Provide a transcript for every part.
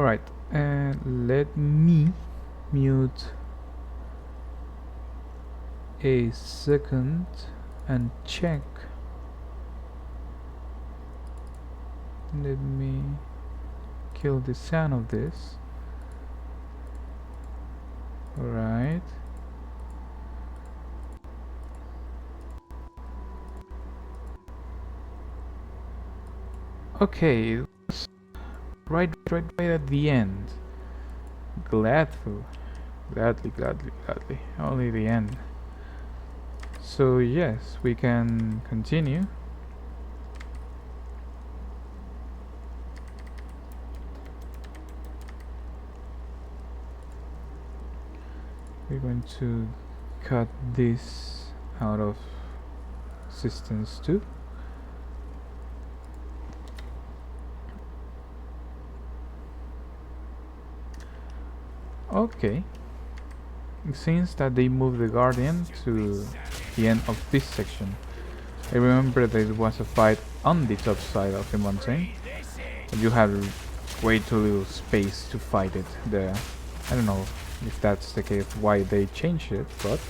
Alright, let me mute a second and check. Let me kill the sound of this. Alright. Okay, it was right at the end. Gladly, only the end. So yes, we can continue. We're going to cut this out of existence too. Okay. It seems that they moved the Guardian to the end of this section. I remember that it was a fight on the top side of the mountain, but you had way too little space to fight it there. I don't know if that's the case, why they changed it, but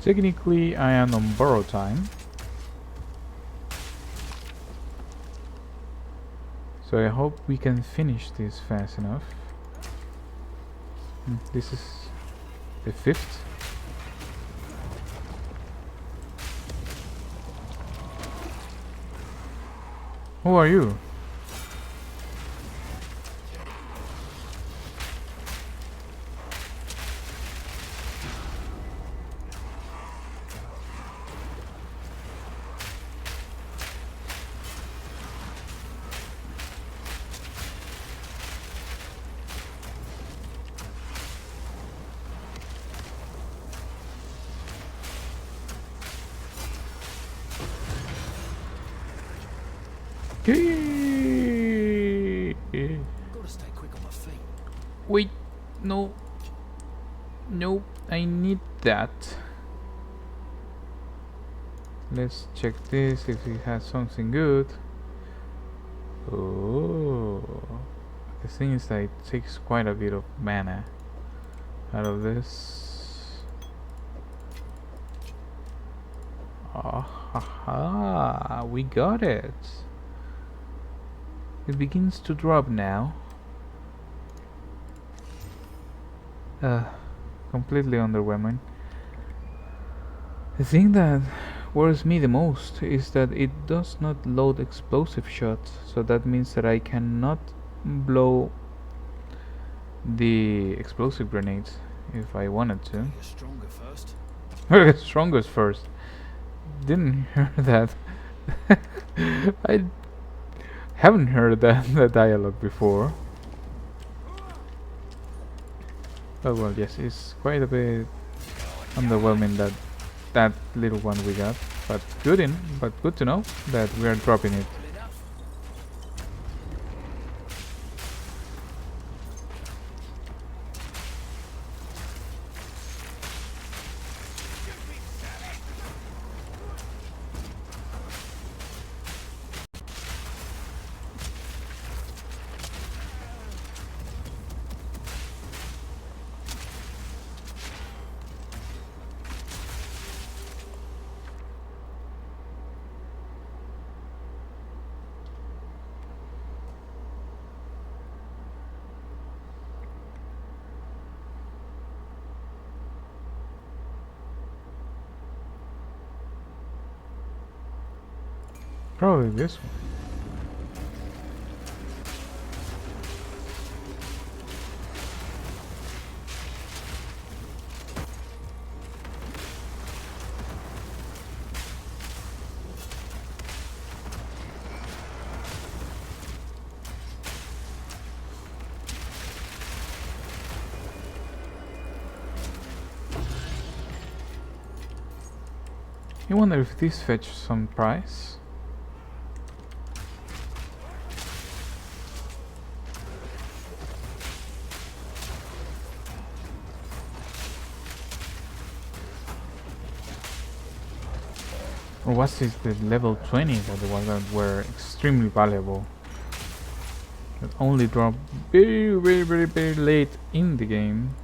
technically I am on borrow time. So I hope we can finish this fast enough. This is the 5th. Who are you? Gotta stay quick on my feet. Wait, no, I need that. Let's check this if it has something good. Oh, the thing is that it takes quite a bit of mana out of this. Ah, we got it. It begins to drop now. Completely underwhelming. The thing that worries me the most is that it does not load explosive shots, so that means that I cannot blow the explosive grenades if I wanted to. Get stronger first. Strongest first. Didn't hear that. I haven't heard that dialogue before. Oh well, yes, it's quite a bit underwhelming that little one we got, but good to know that we are dropping it. Probably this one. I wonder if this fetches some price. Or was this the level 20 that the ones that were extremely valuable? That only drop very late in the game.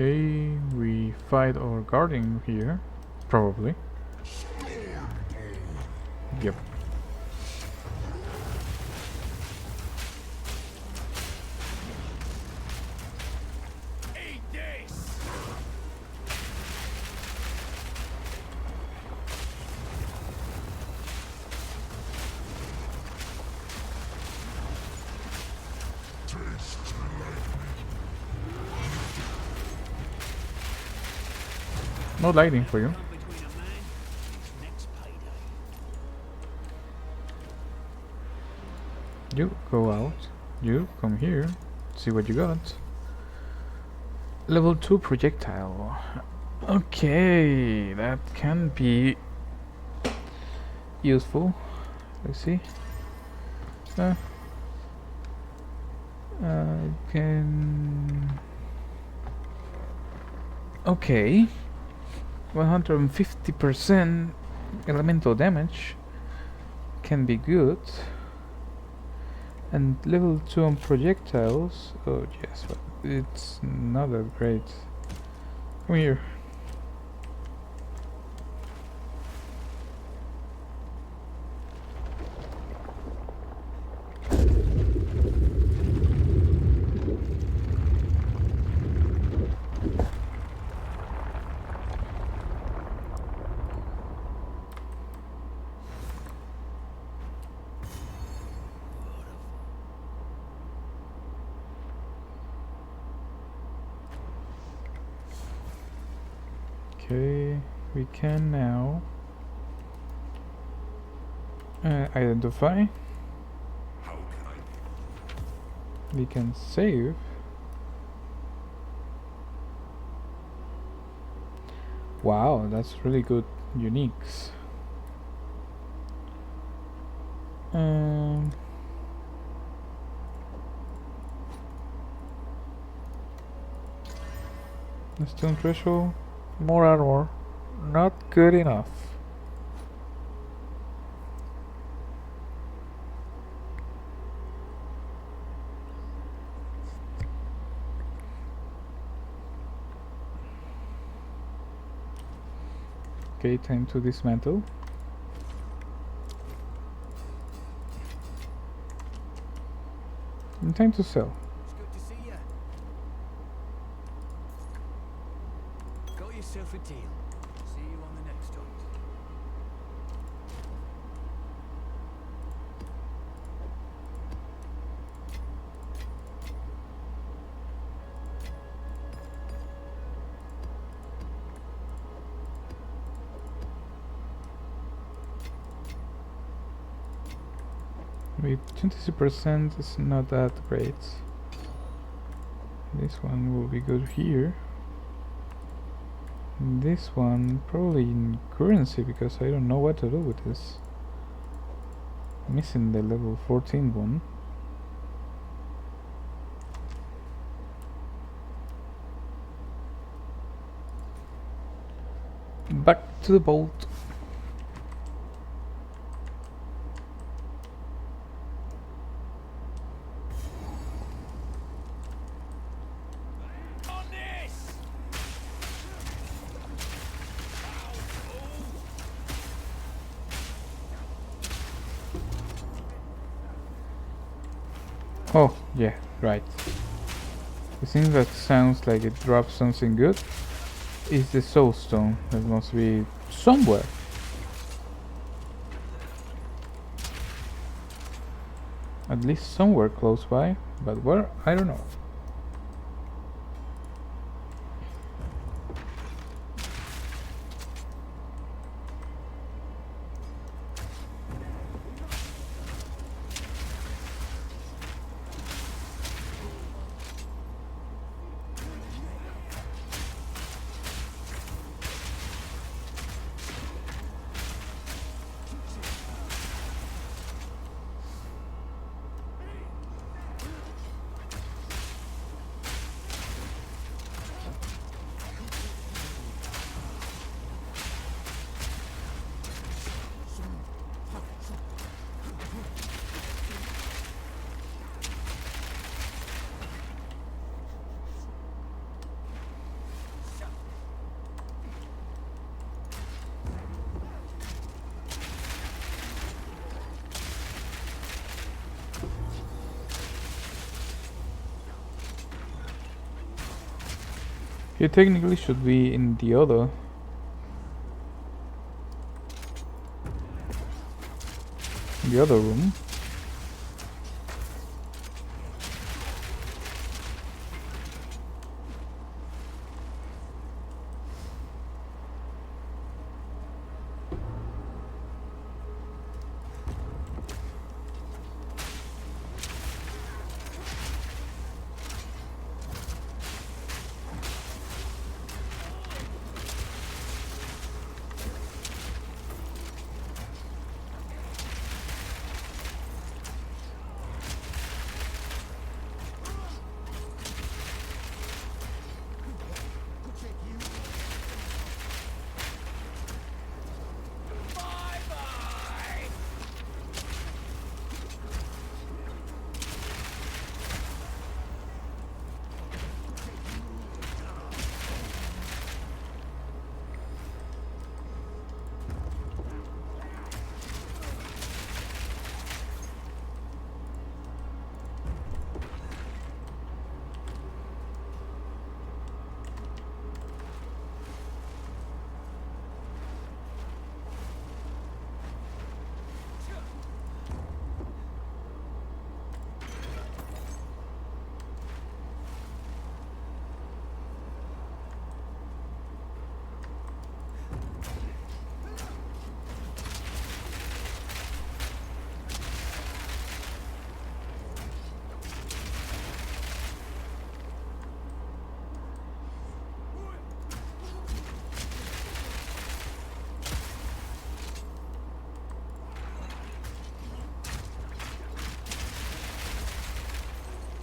Okay, we fight our guardian here, probably. Yep. No lighting for you. You go out. You come here. See what you got. Level 2 projectile. Okay, that can be useful. Let's see. Can. Okay. 150% elemental damage can be good. And level 2 on projectiles. Oh yes, but it's not that great. Come here. Okay, we can now identify. We can save. Wow, that's really good uniques. The stone threshold, more armor, not good enough. Okay, time to dismantle. And time to sell. It's good to see you. Got yourself a deal. See you on the next hunt. With 20% is not that great. This one will be good here. This one probably in currency because I don't know what to do with this. Missing the level 14 one. Back to the boat. Oh, yeah, right. The thing that sounds like it drops something good is the soul stone that must be somewhere. At least somewhere close by, but where? I don't know. He technically should be in the other room.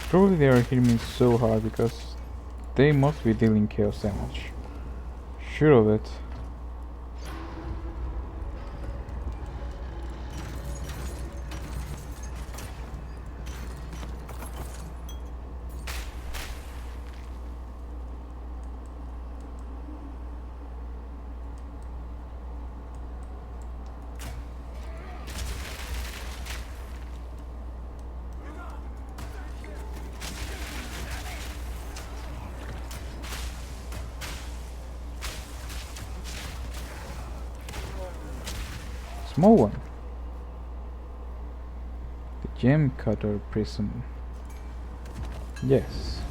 Probably they are hitting me so hard because they must be dealing chaos damage. Sure of it. Small one. The gem cutter prism. Yes.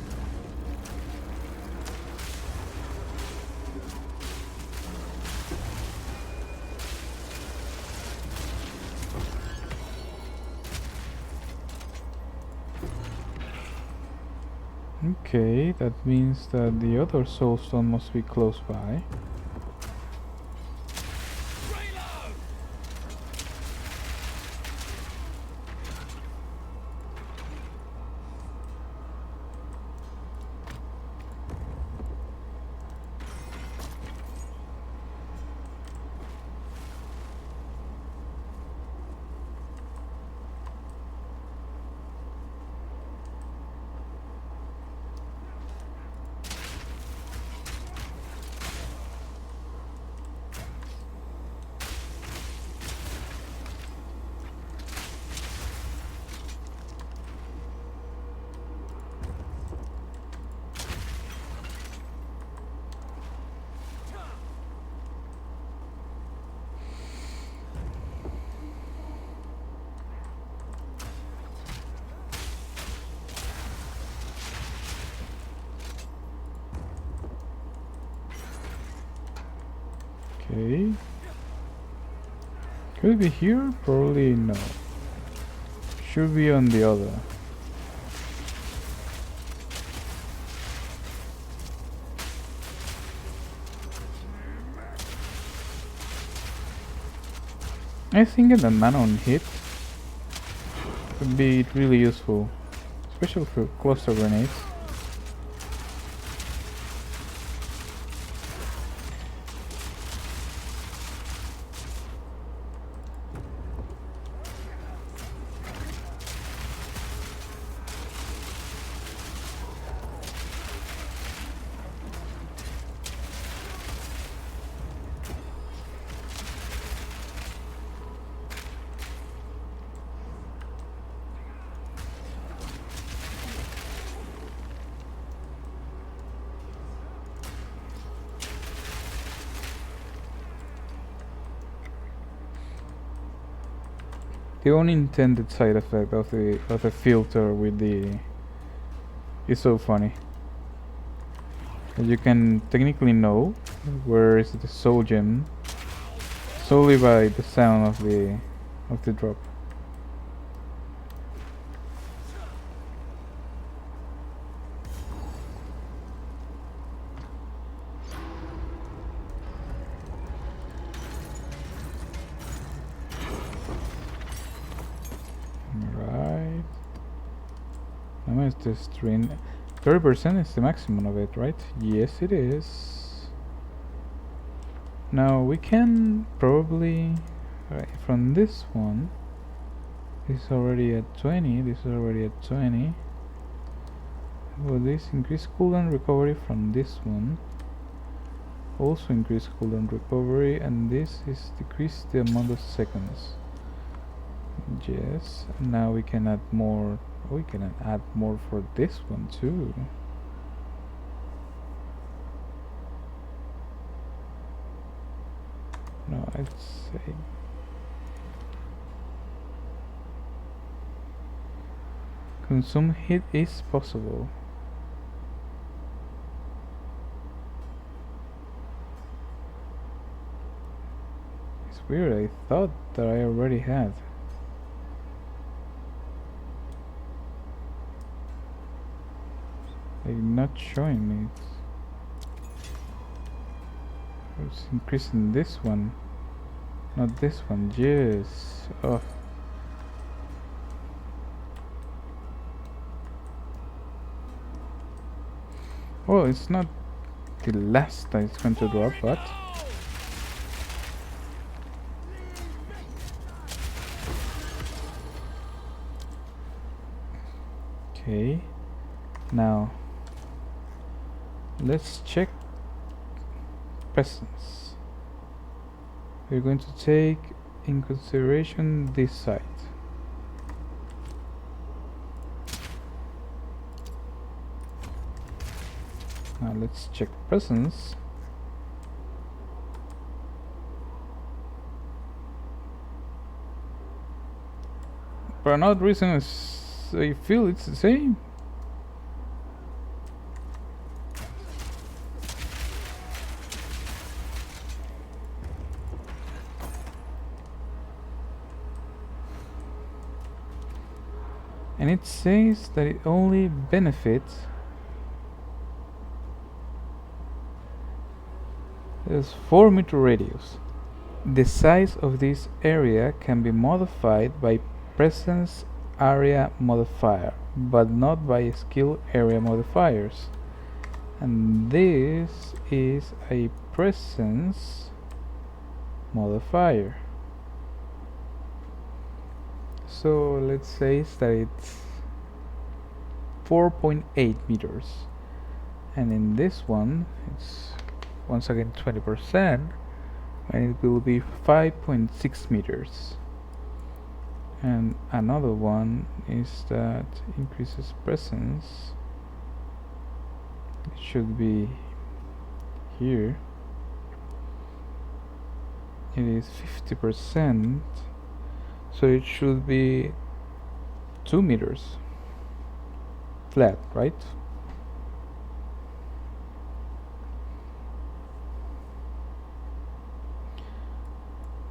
Okay, that means that the other soulstone must be close by. Okay. Could it be here? Probably no. Should be on the other. I think the mana on hit would be really useful, especially for cluster grenades. The unintended side effect of the filter with the is so funny. You can technically know where is the soul gem solely by the sound of the drop. Right. How much is this train? 30% is the maximum of it, right? Yes, it is. Now we can probably from this one. This is already at 20. This is already at 20. Will this increase cooldown recovery from this one? Also increase cooldown recovery, and this is decrease the amount of seconds. Yes. Now we can add more. We can add more for this one too. No, I'd say consume hit is possible. It's weird, I thought that I already had. Like not showing me. It's increasing this one, not this one. Yes. Oh. Well, it's not the last that it's going to drop, but okay. Now let's check presence. We're going to take in consideration this side. Now let's check presence. For another reason, I feel it's the same. And it says that it only benefits there's 4-meter radius. The size of this area can be modified by presence area modifier, but not by skill area modifiers. And this is a presence modifier. So let's say that it's 4.8 meters, and in this one it's once again 20%, and it will be 5.6 meters. And another one is that increases presence. It should be here. It is 50%, so it should be 2 meters flat, right?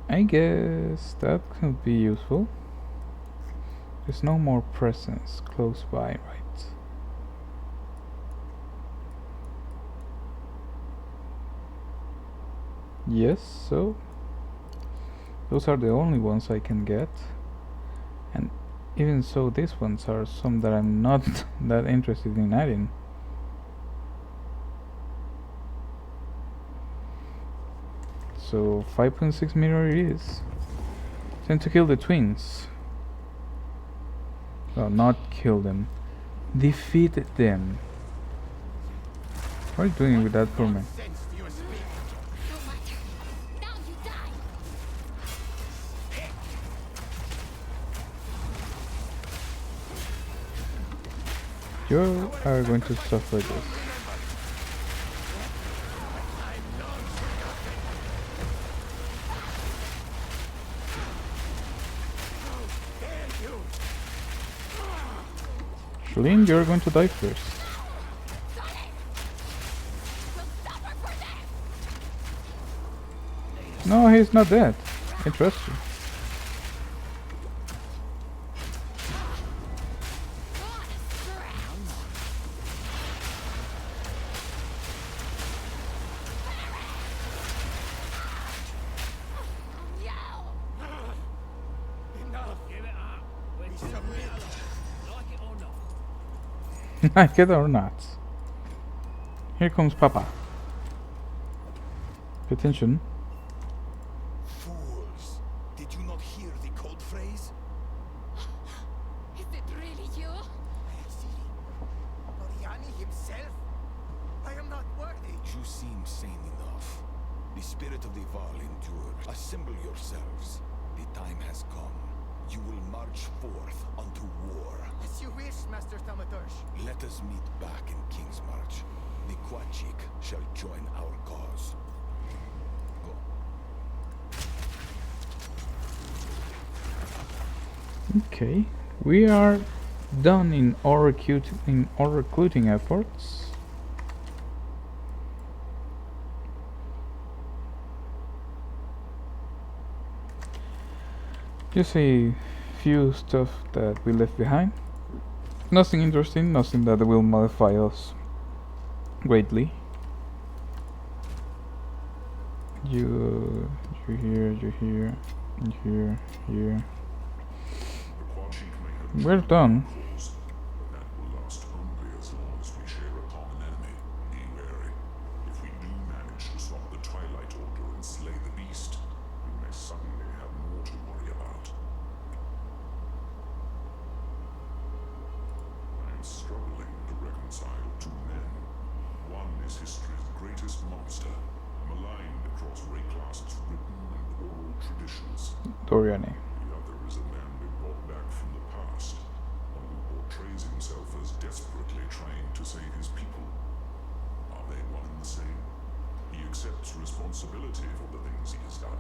I guess that could be useful. There's no more presence close by, right? Yes, so those are the only ones I can get. And even so, these ones are some that I'm not that interested in adding. So 5.6 meter it is. Time to kill the twins. Well, not kill them. Defeat them. What are you doing with that poor man? You are going to suffer this. Lynn, you're going to die first. No, he's not dead. I trust you. Like it or not. Here comes Papa. Pay attention. Fools! Did you not hear the code phrase? Is it really you? I see. Oriani himself? I am not worthy. You seem sane enough. The spirit of the Val endures. Assemble yourselves. The time has come. You will march forth unto war. As you wish, Master Thaumaturge. Let us meet back in King's March. The Quachik shall join our cause. Go. Okay, we are done in our recruiting efforts. Just a few stuff that we left behind. Nothing interesting, nothing that will modify us greatly. You're here, you're here, and here, here. We're done. annihilate Aldur and slay the beast, we may suddenly have more to worry about. I am struggling to reconcile two men. One is history's greatest monster, maligned across Rayclast's written and oral traditions. Doriani. The other is a man we brought back from the past, one who portrays himself as desperately trying to save his people. Are they one and the same? He accepts responsibility for the things he has done,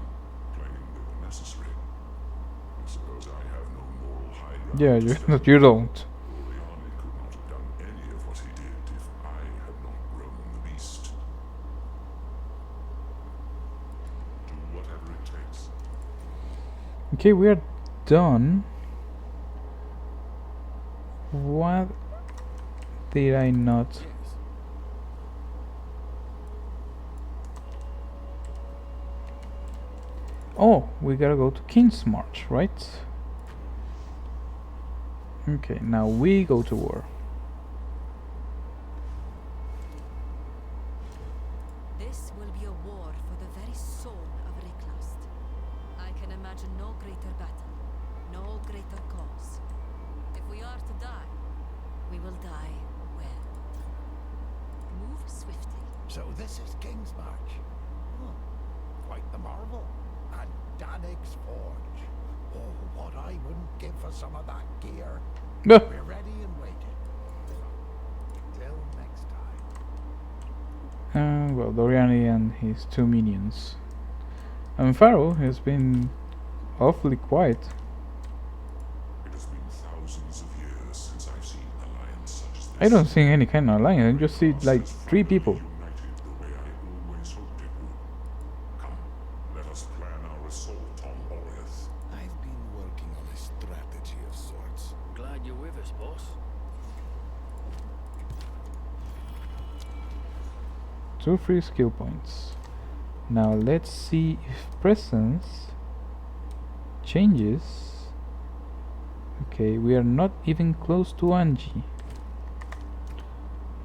claiming they were necessary. I suppose I have no moral high ground. Yeah, to stand you on. don't. Oriani could not have done any of what he did if I had not grown the beast. Do whatever it takes. Okay, we are done. What did I not? Yes. Oh, we gotta go to King's March, right? Okay, now we go to war. This will be a war for the very soul of Rayclast. I can imagine no greater battle, no greater cause. If we are to die, we will die well. Move swiftly. So this is King's March. Oh, quite the marvel. And Danig's Forge. Oh, what I wouldn't give for some of that gear. No. We're ready and waiting. Till next time. Well, Doriani and his two minions. And Pharaoh has been awfully quiet. It has been thousands of years since I've seen an alliance such as this. I don't see any kind of alliance, I just see like 3 people. United the way I always hoped it would. Come, let us plan our assault on Oriath. I've been working on a strategy of sorts. Glad you're with us, boss. 2 free skill points. Now let's see if presence changes. Okay, we are not even close to Angie.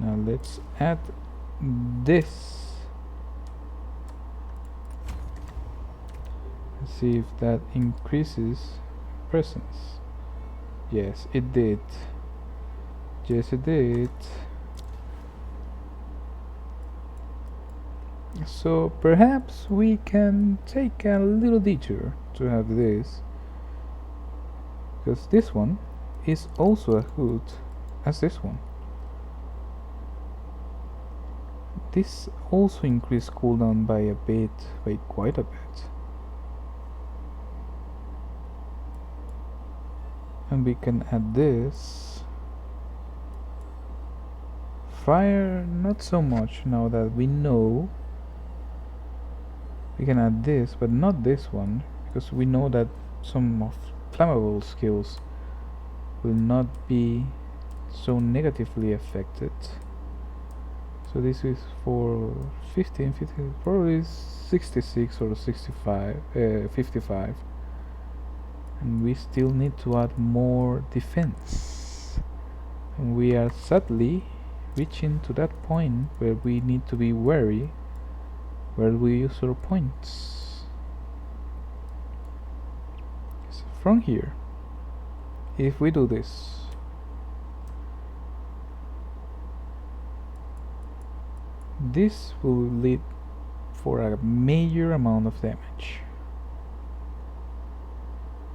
Now let's add this. Let's see if that increases presence. Yes, it did. Yes, it did. So perhaps we can take a little detour to have this, because this one is also as good as this one. This also increased cooldown by a bit, by quite a bit. And we can add this. Fire, not so much now that we know. We can add this, but not this one, because we know that some of flammable skills will not be so negatively affected. So this is for 15, probably 66 or 65, 55. And we still need to add more defense. And we are sadly reaching to that point where we need to be wary where we use our points. So from here, if we do this, this will lead for a major amount of damage.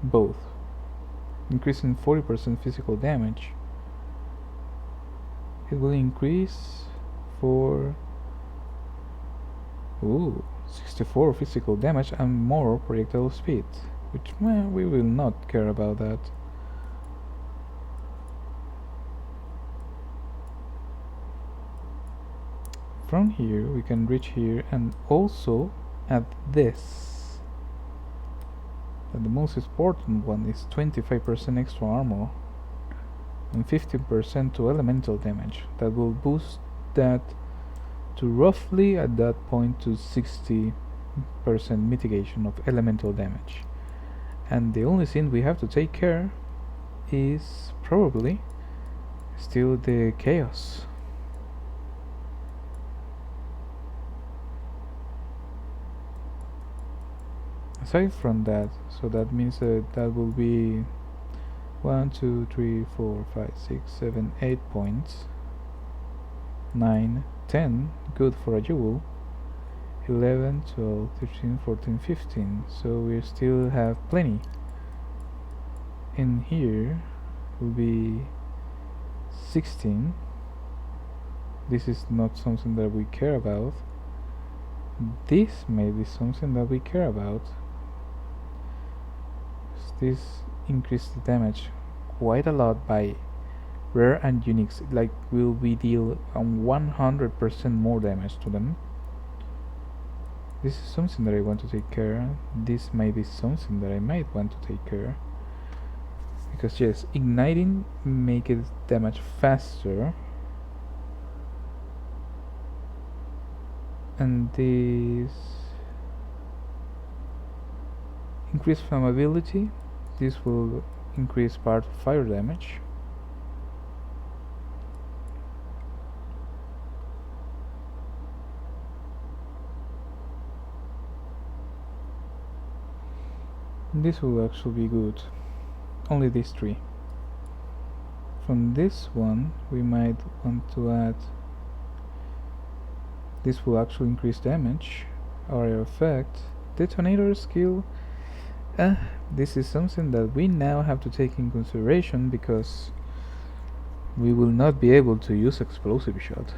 Both increasing 40% physical damage. It will increase for 64 physical damage and more projectile speed, which we will not care about that. From here we can reach here and also add this. And the most important one is 25% extra armor and 15% to elemental damage. That will boost that to roughly at that point to 60% mitigation of elemental damage. And the only thing we have to take care is probably still the chaos. Aside from that, so that means that that will be 1, 2, 3, 4, 5, 6, 7, 8 points. 9, 10, good for a jewel. 11, 12, 13, 14, 15. So we still have plenty. In here will be 16. This is not something that we care about. This may be something that we care about. This increased the damage quite a lot by rare and uniques. Like will we deal 100% more damage to them. This is something that I want to take care. This may be something that I might want to take care. Because yes, igniting make it damage faster. And this increase flammability. This will increase part of fire damage. This will actually be good. Only these three. From this one we might want to add. This will actually increase damage. Area effect. Detonator skill. This is something that we now have to take in consideration because we will not be able to use explosive shot.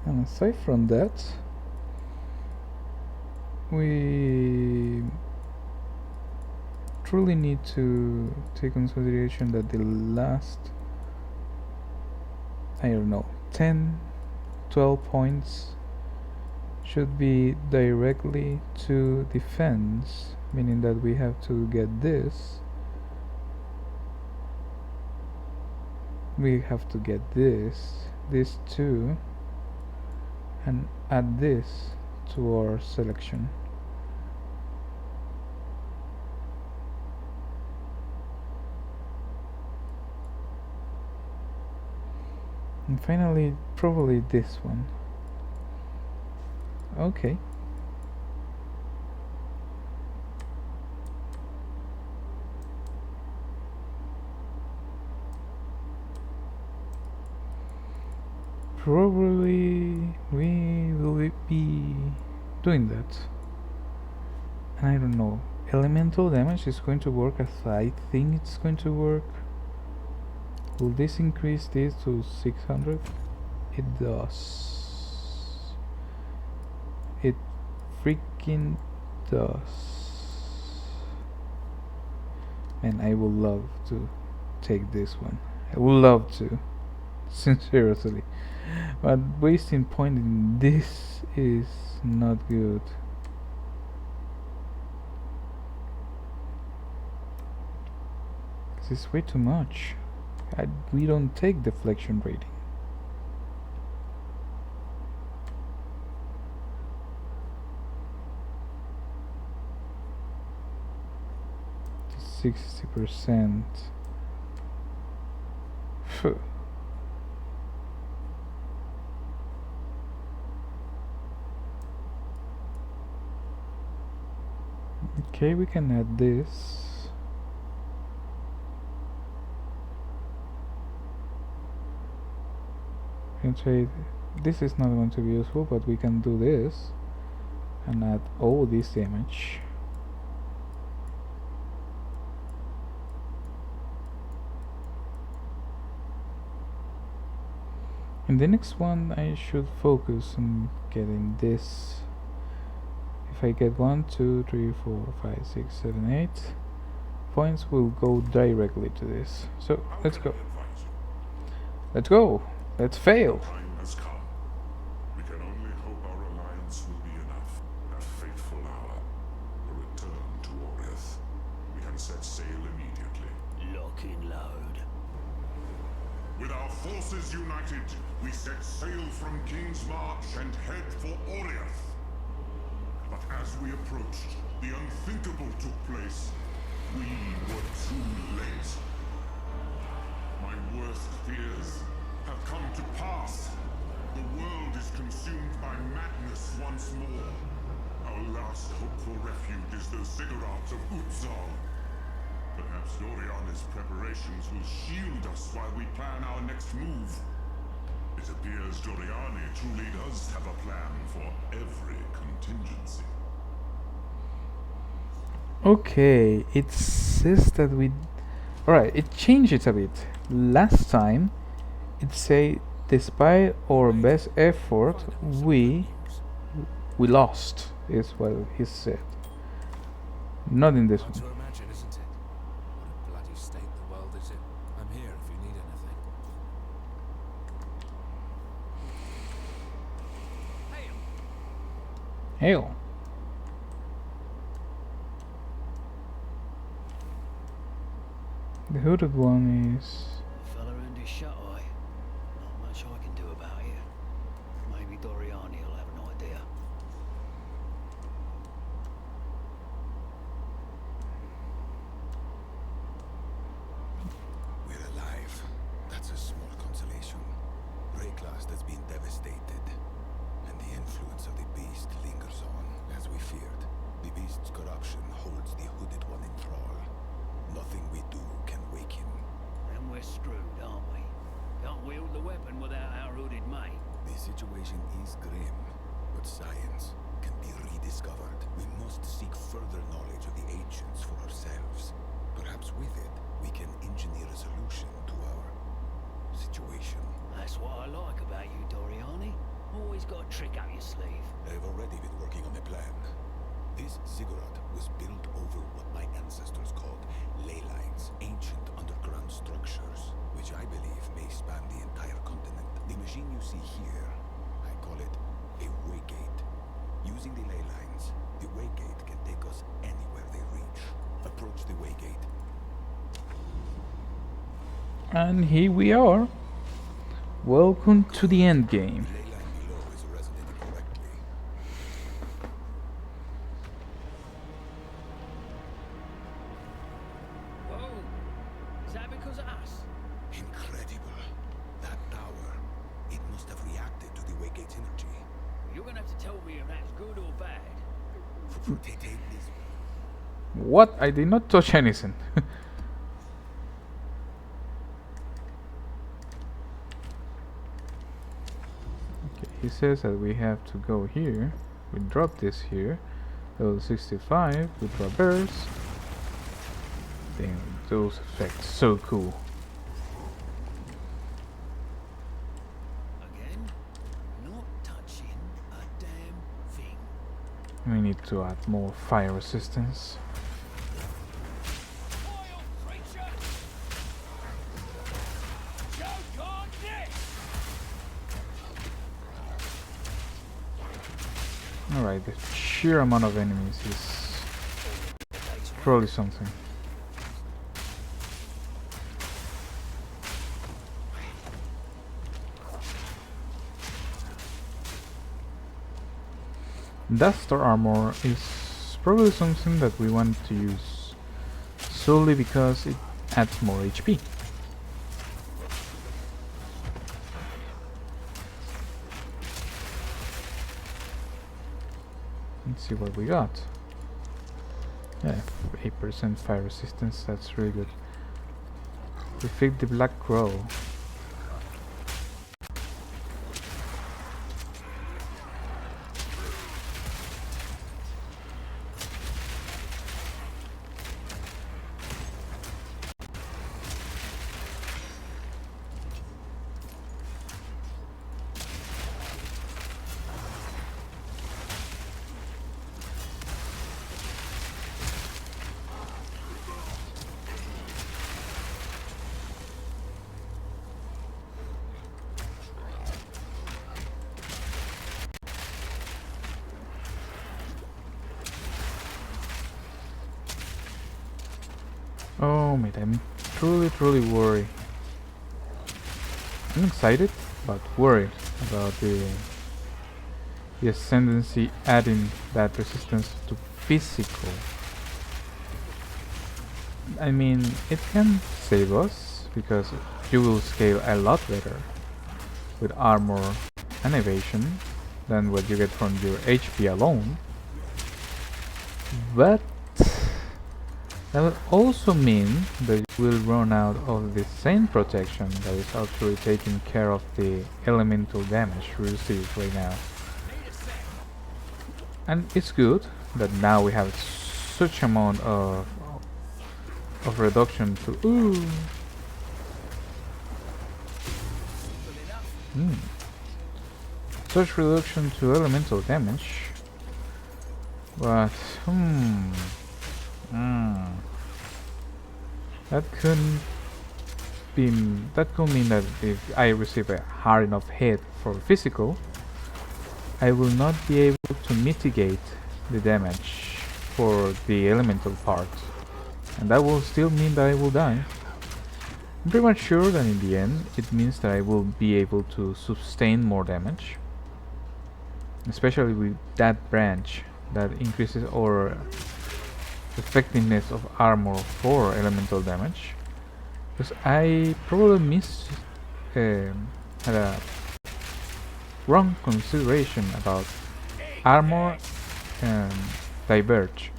And aside from that, we truly need to take consideration that the last, I don't know, 10, 12 points should be directly to defense, meaning that we have to get this, we have to get this too, and add this to our selection. And finally, probably this one. Okay. Probably we will be doing that. And I don't know. Elemental damage is going to work as I think it's going to work. Will this increase this to 600? It does. It freaking does. And I would love to take this one. I would love to. Sincerely. But wasting point in this is not good. This is way too much. We don't take deflection rating. To 60%. Okay, we can add this. And say this is not going to be useful, but we can do this and add all this damage. In the next one I should focus on getting this. If I get 1, 2, 3, 4, 5, 6, 7, 8 points will go directly to this. So let's go. Let's go. Let's fail. Time has come. We can only hope our alliance will be enough. That fateful hour. A return to Oriath. We can set sail immediately. Lock and load. With our forces united, we set sail from King's March and head for Oriath. But as we approached, the unthinkable took place. We were too late. My worst fears have come to pass. The world is consumed by madness once more. Our last hope for refuge is the ziggurats of Utzal. Perhaps Doriana's preparations will shield us while we plan our next move. It appears Doriani truly does have a plan for every contingency. Okay, it says that we... Alright, it changed it a bit. Last time, it said, despite our best effort, we lost, is what he said. Not in this Hard one. to imagine, isn't it? What a bloody state the world is in. I'm here if you need anything. Hail. The hooded one is... Fella earned his shut eye. Not much I can do about it. Maybe Doriani will have an idea. We're alive. That's a small consolation. Rayclast has been devastated, and the influence of the beast lingers on, as we feared. The beast's corruption holds the hooded one in thrall. Nothing we do can wake him. Then we're screwed, aren't we? Can't wield the weapon without our hooded mate. The situation is grim, but science can be rediscovered. We must seek further knowledge of the ancients for ourselves. Perhaps with it, we can engineer a solution to our situation. That's what I like about you, Doriani. Always got a trick up your sleeve. I've already been working on a plan. This ziggurat was built over what my ancestors called ley lines, ancient underground structures, which I believe may span the entire continent. The machine you see here, I call it a waygate. Using the ley lines, the waygate can take us anywhere they reach. Approach the waygate. And here we are. Welcome to the endgame. The ley line below is resonating correctly. Whoa! Is that because of us? Incredible. That tower, it must have reacted to the waygate's energy. You're gonna have to tell me if that's good or bad. Take this. What? I did not touch anything. Okay, he says that we have to go here. We drop this here. Level 65 with traverse. Damn, those effects so cool. Again? Not touching a damn thing. We need to add more fire resistance. Oil creature! Choke on this! Alright, the sheer amount of enemies is probably something. Duster armor is probably something that we want to use solely because it adds more HP. Let's see what we got. Yeah, 8% fire resistance, that's really good. Defeat the Black Crow. Oh mate, I'm truly worried. I'm excited, but worried about the ascendancy adding that resistance to physical. I mean, it can save us because you will scale a lot better with armor and evasion than what you get from your HP alone. But that will also mean that you will run out of the same protection that is actually taking care of the elemental damage we receive right now. And it's good that now we have such amount of reduction to such reduction to elemental damage. But that could mean that if I receive a hard enough hit for physical, I will not be able to mitigate the damage for the elemental part, and that will still mean that I will die. I'm pretty much sure that in the end it means that I will be able to sustain more damage, especially with that branch that increases our effectiveness of armor for elemental damage, because I probably had a wrong consideration about armor and diverge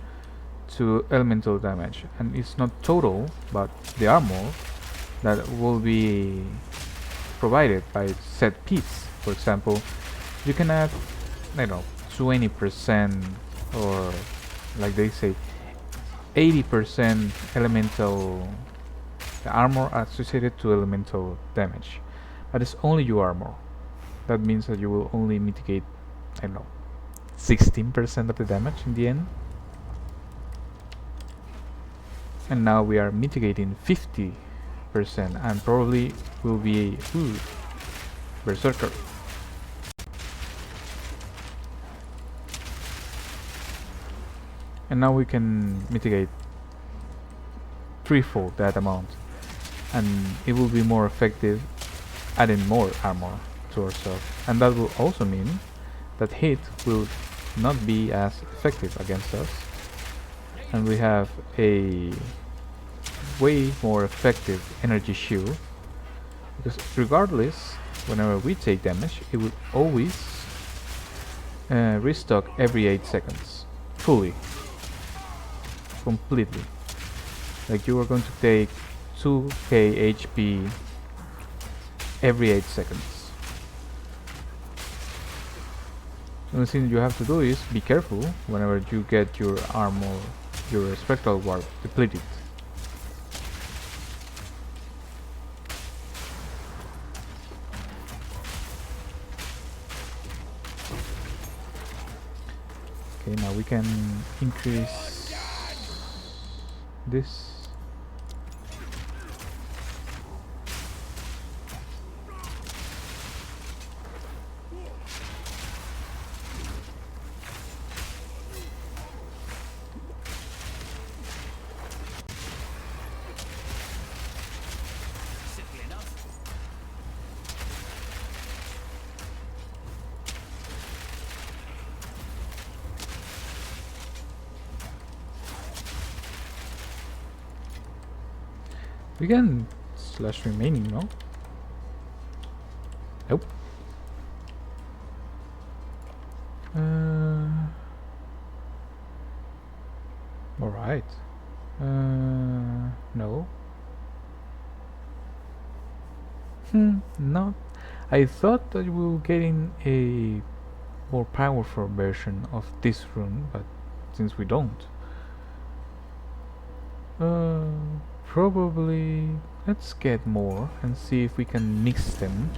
to elemental damage, and it's not total but the armor that will be provided by set piece. For example, you can add, I don't know, 20% or, like they say, 80% elemental armor associated to elemental damage, but it's only your armor. That means that you will only mitigate, I don't know, 16% of the damage in the end. And now we are mitigating 50% and probably will be berserker. And now we can mitigate threefold that amount, and it will be more effective adding more armor to ourselves, and that will also mean that hit will not be as effective against us, and we have a way more effective energy shield, because regardless, whenever we take damage, it will always restock every 8 seconds fully, completely. Like you are going to take 2k HP every 8 seconds. The only thing you have to do is be careful whenever you get your armor, your spectral warp depleted. Okay, now we can increase this. We can slash remaining, no? Nope. Alright. No. Not. I thought that we were getting a more powerful version of this rune, but since we don't. Probably let's get more and see if we can mix them.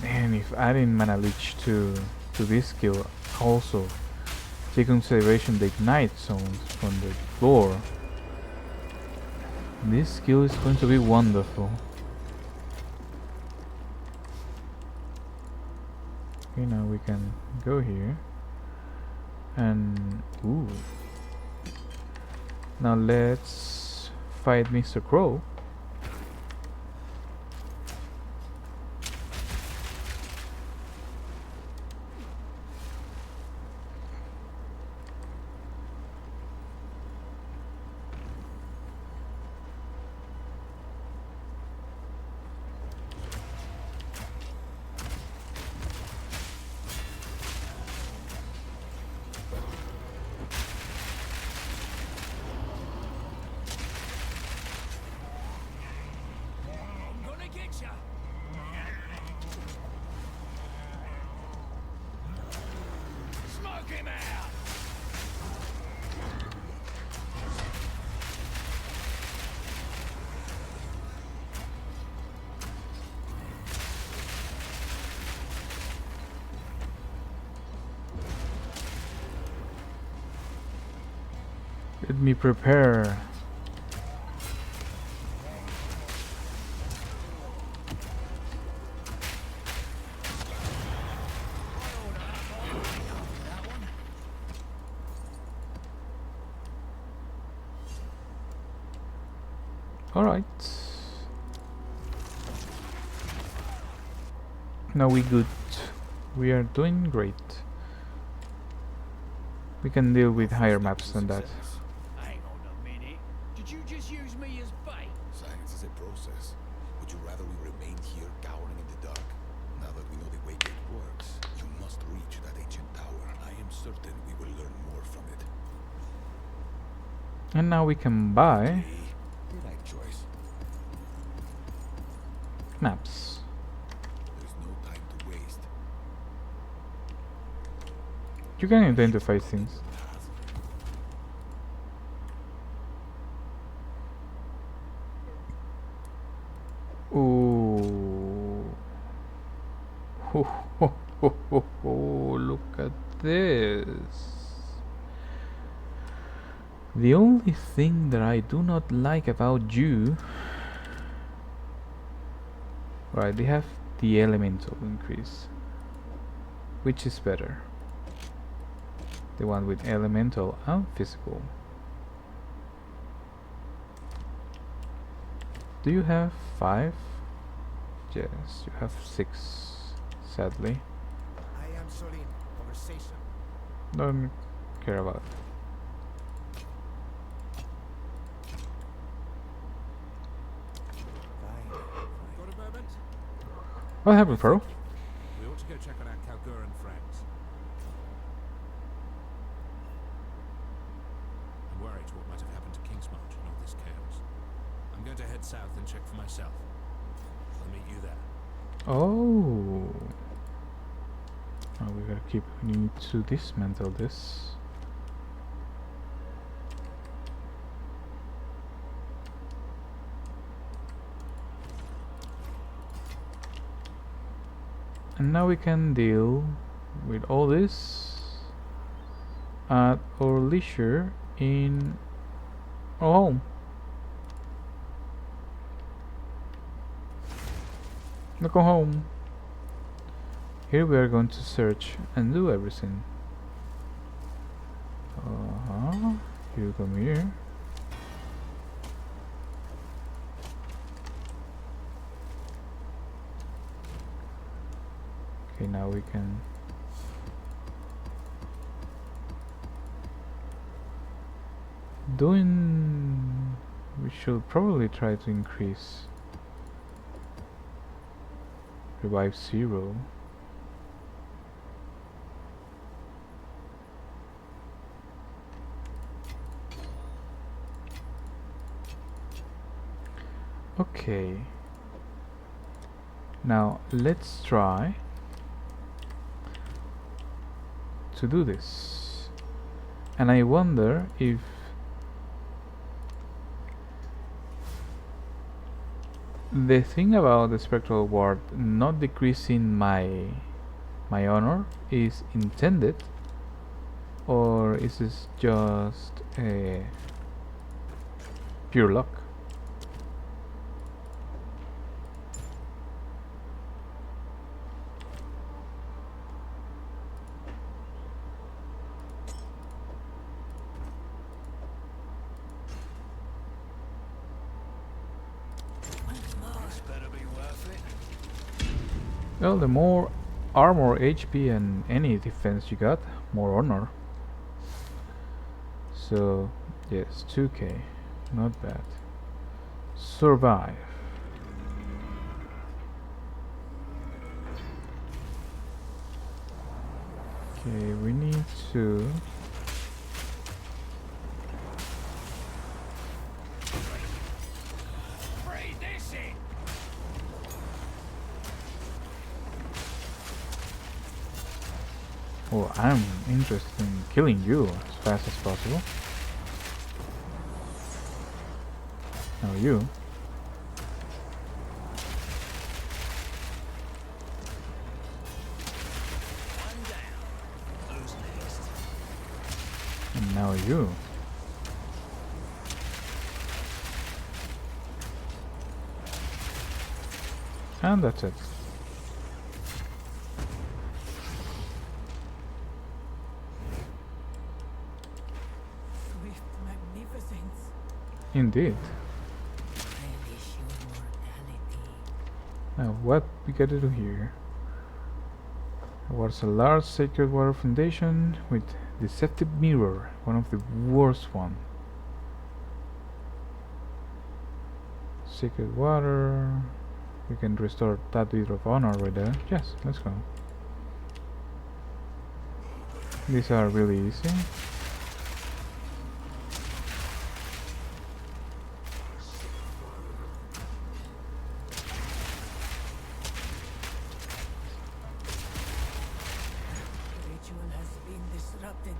And if adding mana leech to this skill also take consideration the ignite zones from the floor, this skill is going to be wonderful. Okay, now we can go here and ooh. Now let's fight Mr. Crow. I'm gonna get ya. Smoke him out. Let me prepare. All right. Now we good. We are doing great. We can deal with higher maps than that. Hang on a minute. Did you just use me as bait? Science is a process. Would you rather we remain here cowering in the dark? Now that we know the way it works, you must reach that ancient tower. I am certain we will learn more from it. And now we can buy The right choice. maps. There's no time to waste. You can identify things. Ooh. Ho, ho, ho, ho, ho. Look at this. The only thing that I do not like about you. Right, they have the elemental increase. Which is better? The one with elemental and physical. Do you have 5? Yes, you have 6, sadly. I am Solin. Conversation. Don't care about it. Fine. Got a moment? What happened, Faro? We ought to go check on our Kalguran friends. I'm worried what might have happened to Kingsmarch in all this chaos. I'm going to head south and check for myself. I'll meet you there. Oh. Oh, we gotta keep. We need to dismantle this. And now we can deal with all this at our leisure in our home. Look, go home. Here we are going to search and do everything. You come here. Okay, now we can we should probably try to increase revive 0. Okay, now let's try to do this, and I wonder if the thing about the spectral ward not decreasing my honor is intended, or is this just a pure luck? Well, the more armor, HP, and any defense you got, more honor. So, yes, 2k. Not bad. Survive. Okay, we need to... Oh, I'm interested in killing you as fast as possible. Now you. And now you. And that's it. Swift magnificence. Indeed. Relish your mortality. Now what we gotta do here? Was a large sacred water foundation with deceptive mirror, one of the worst one. Sacred water. We can restore that bit of honor right there. Yes, let's go. These are really easy. Ritual has been disrupted.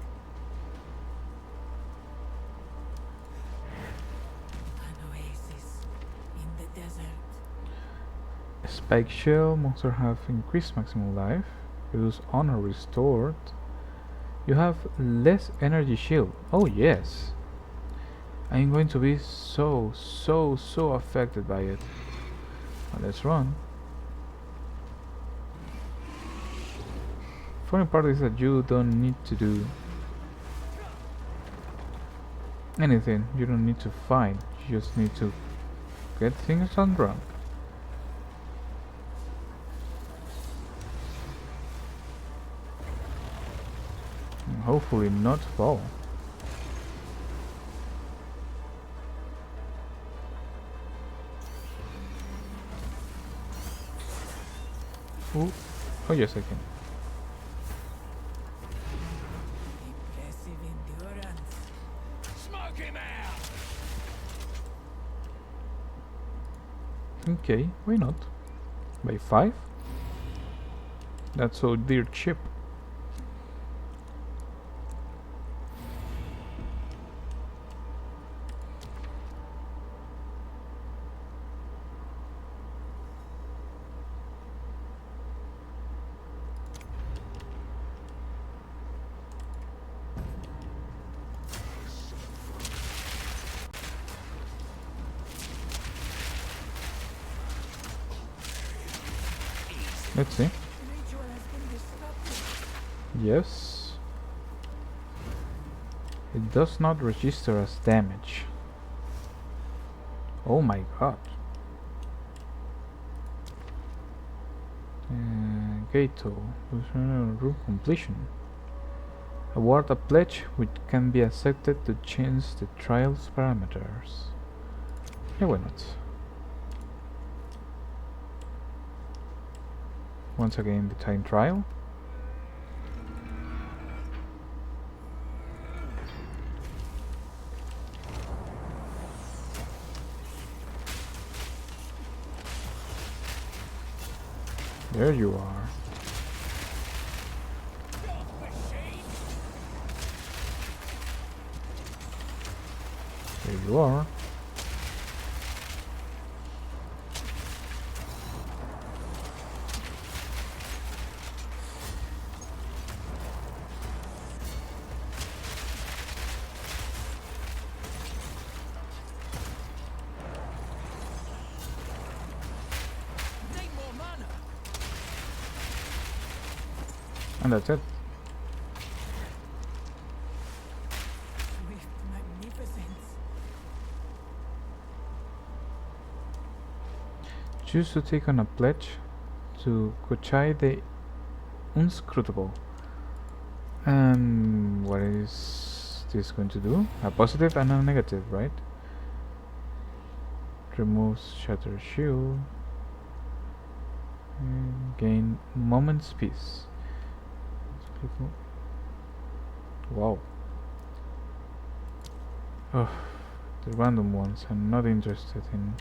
An oasis in the desert. Spike shell. Monster have increased maximum life. Reduce honor restored. You have less energy shield. Oh yes. I'm going to be so affected by it. Well, let's run. Funny part is that you don't need to do anything. You don't need to fight. You just need to get things done wrong. And hopefully not fall. Ooh. Oh yes, I can. Impressive endurance. Smoke him out! Okay, why not? By 5? That's so dear cheap. Let's see. Ritual has been disrupted. Yes. It does not register as damage. Oh my god. Gato. Room completion. Award a pledge which can be accepted to change the trial's parameters. Yeah, why not? Once again, the time trial. There you are. There you are. Need more mana! And that's it. Swift magnificence. Choose to take on a pledge to Kochai the Unscrutable. And what is this going to do? A positive and a negative, right? Removes Shatter Shield. And gain Moment's Peace. Wow. Oh, the random ones I'm not interested in.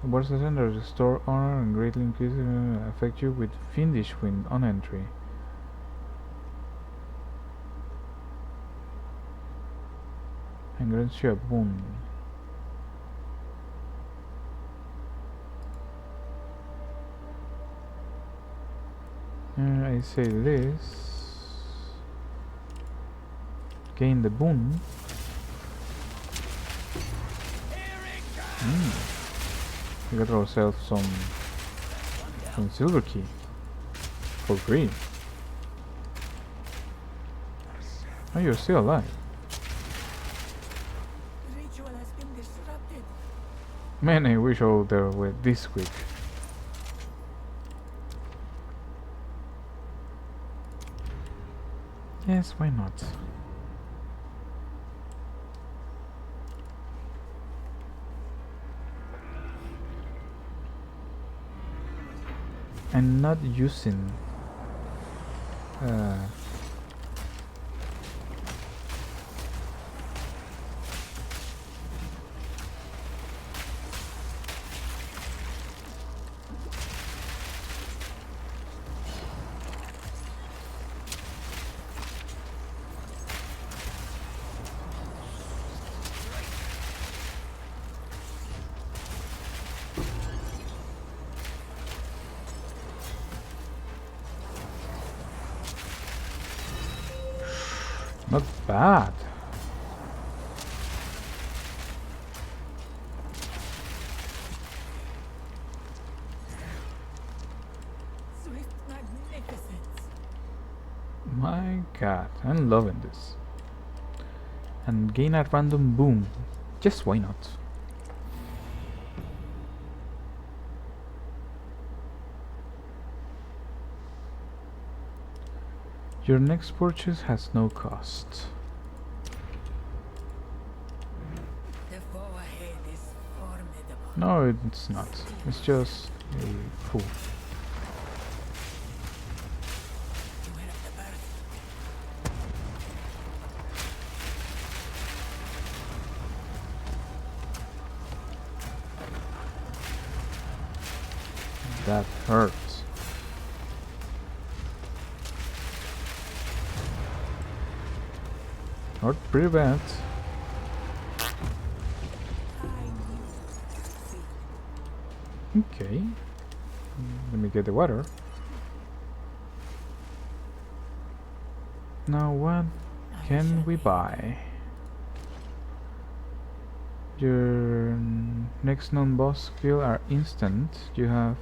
What's the center? Restore honor and greatly increase affect you with Fiendish Wind on entry. And grants you a boon. I say this. Gain the boon. We got ourselves some silver key for free. Oh, you're still alive. The ritual has been disrupted. Man, I wish all there were this quick. Yes, why not? I'm not using not bad. Swift magnificence. My god, I'm loving this. And gain a random boom. Just why not? Your next purchase has no cost. The foe ahead is formidable. No, it's not. It's just a fool. Beware of the birth. That hurts. Not pretty bad. I knew to succeed. Okay. Let me get the water. Now what can we buy? Your next non-boss skill are instant. You have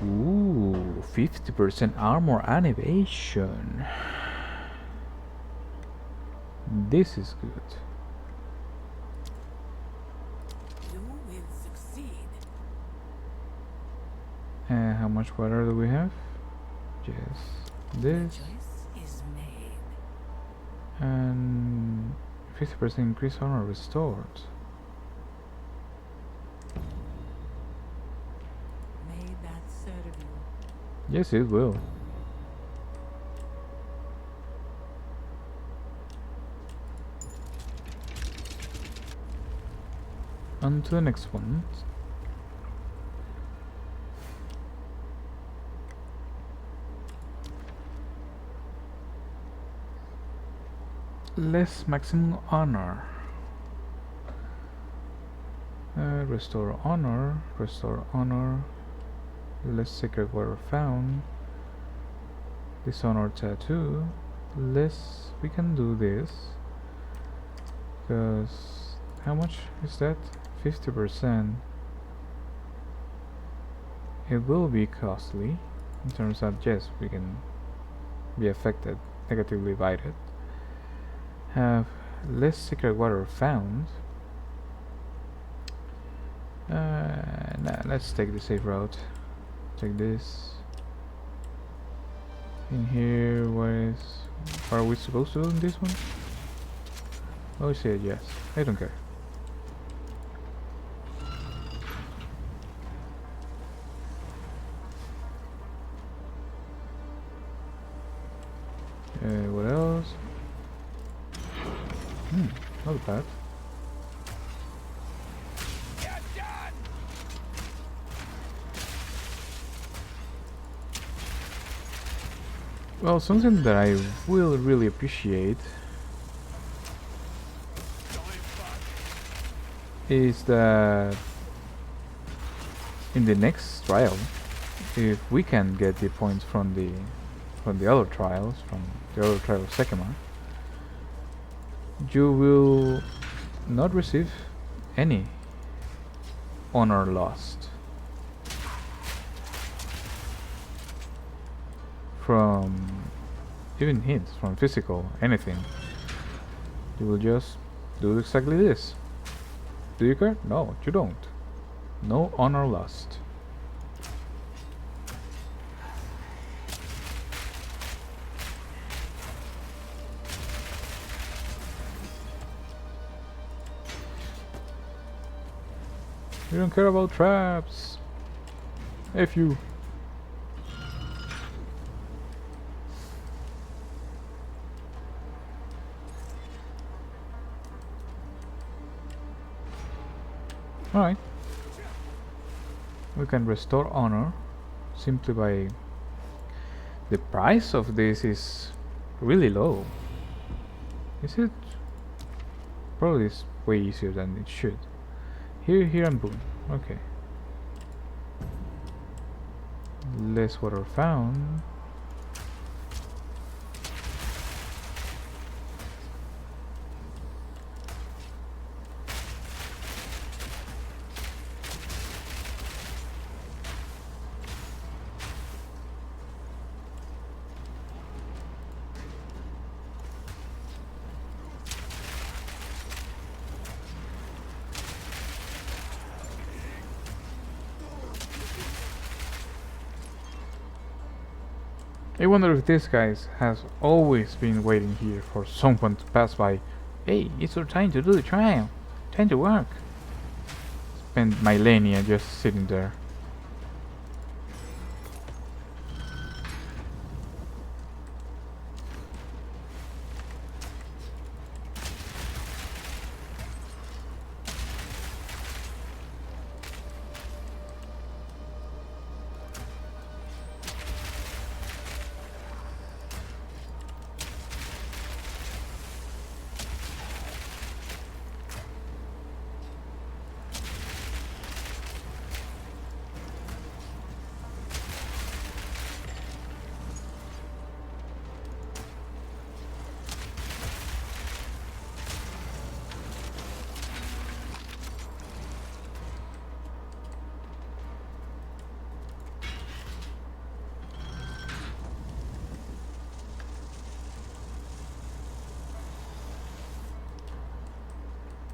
50% armor and evasion. This is good. You will succeed. How much water do we have? Yes, this Choice is made. and 50% increase honor restored. May that serve you. Yes, it will. On to the next one. Less maximum honor. Restore honor. Restore honor. Less secret water found. Dishonor tattoo. Less. We can do this. Because how much is that? 50%. It will be costly in terms of yes, we can be affected negatively by it. Have less secret water found. Nah, let's take the safe route. Take this. In here, what are we supposed to do in this one? Oh, shit, yes. I don't care. What else? Not bad. Well, something that I will really appreciate is that in the next trial, if we can get the points from the other trials, from the other trial of Sekima, you will not receive any honor lost from even hints, from physical, anything. You will just do exactly this. Do you care? No, you don't. No honor lost. You don't care about traps. F you. Alright. We can restore honor simply by... The price of this is really low. Is it? Probably it's way easier than it should. Here and boom. Okay. Less water found. I wonder if this guy has always been waiting here for someone to pass by. Hey, it's your time to do the trial. Time to work. Spend millennia just sitting there.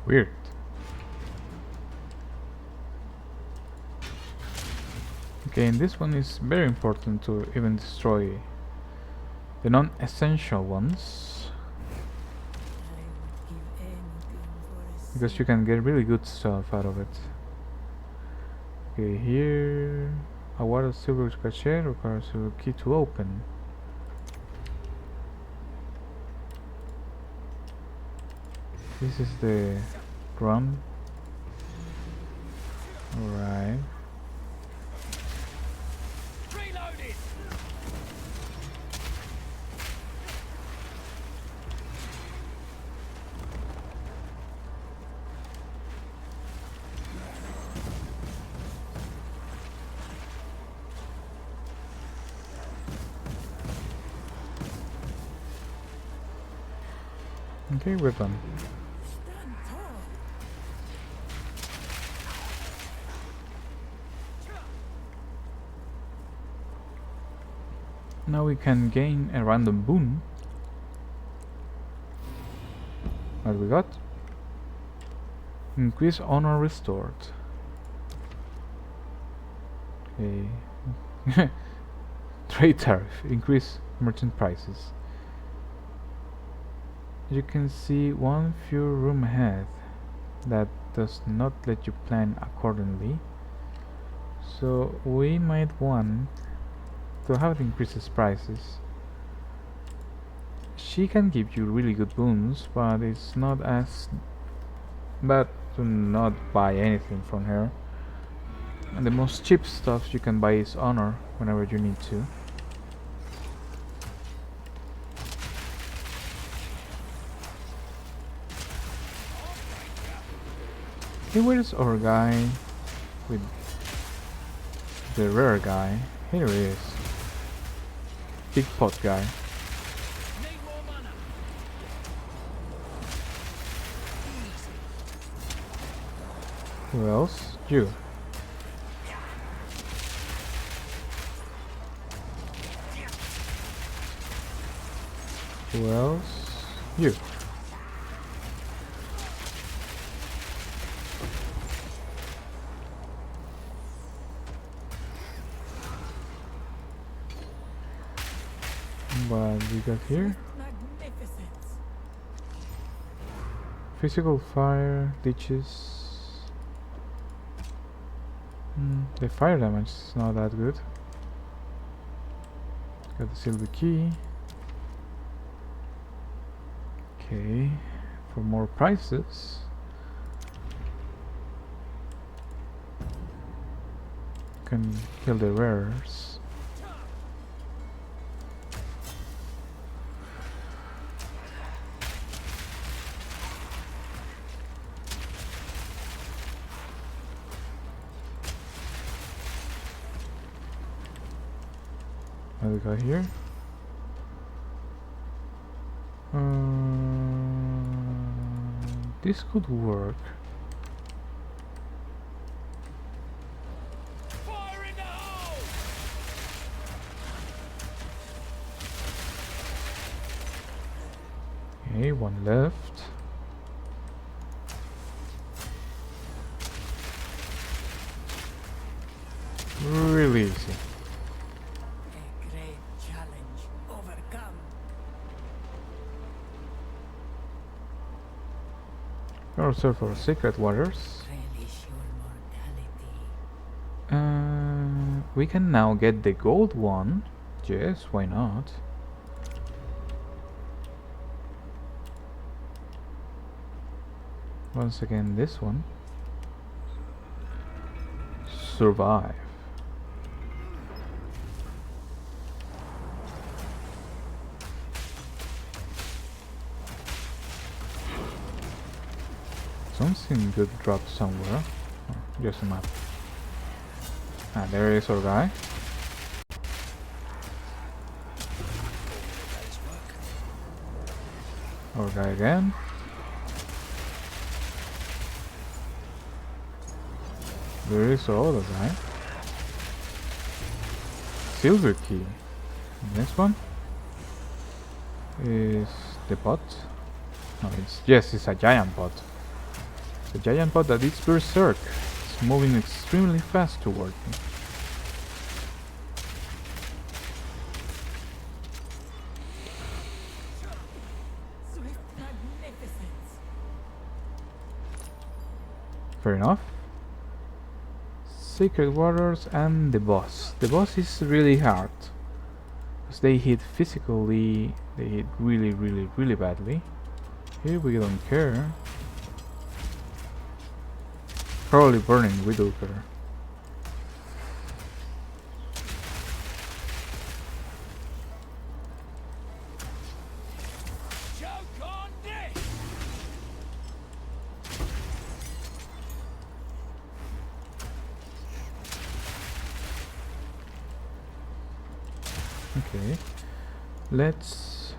Weird. Okay, and this one is very important to even destroy the non-essential ones, I would give anything for a because you can get really good stuff out of it. Okay, here a water silver cache requires a key to open. This is the drum. Alright. Okay, we're done. stand tall. Now we can gain a random boon. What we got? Increase honor restored. Okay. Trade tariff. Increase merchant prices. You can see one fewer room ahead. That does not let you plan accordingly. So we might want to have it increases prices. She can give you really good boons, but it's not as bad to not buy anything from her. And the most cheap stuff you can buy is honor whenever you need to. Hey, where's our guy with the rare guy? Here he is. Big pot guy. Who else? You. Who else? You. What we got here? Magnificence. Physical fire, leeches. The fire damage is not that good. Got the silver key. Okay, for more prices. Can kill the rares. What do we got here? This could work. Okay, one left. Really easy. A great challenge overcome. Also for Secret Waters. Relish your mortality. We can now get the gold one. Yes, why not? Once again, this one. Survive. Something good dropped somewhere. Oh, just a map. Ah, there is our guy. Our guy again. There is our other guy. Silver key. Next one is the pot. No, it's a giant pot. The giant pot that is berserk. It's moving extremely fast toward me. Swift magnificence. Fair enough. Sacred Waters and the boss. The boss is really hard. Because they hit physically, they hit really badly. Here we don't care. Probably burning Widowker. Okay, let's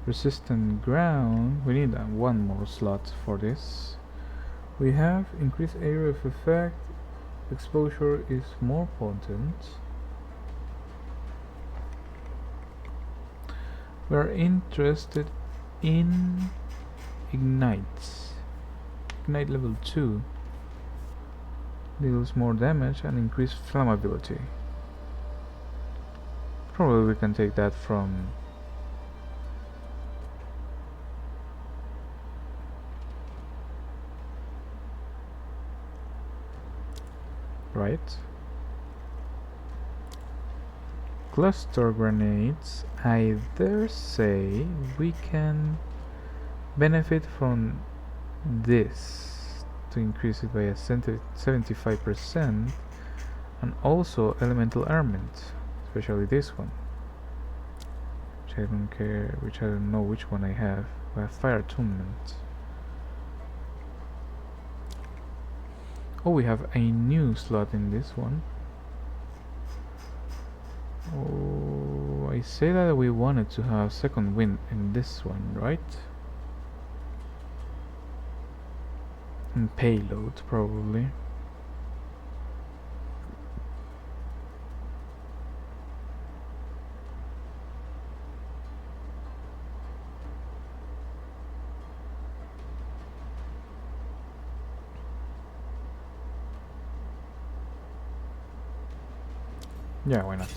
resistant ground. We need one more slot for this. We have increased area of effect. Exposure is more potent. We are interested in Ignite level 2. Deals more damage and increased flammability. Probably we can take that from right. Cluster grenades, I dare say we can benefit from this to increase it by a 75%, and also elemental armament, especially this one, which I don't care, which I don't know which one I have. I have fire attunement. Oh, we have a new slot in this one. Oh, I say that we wanted to have second wind in this one, right? And payload, probably. Yeah, why not?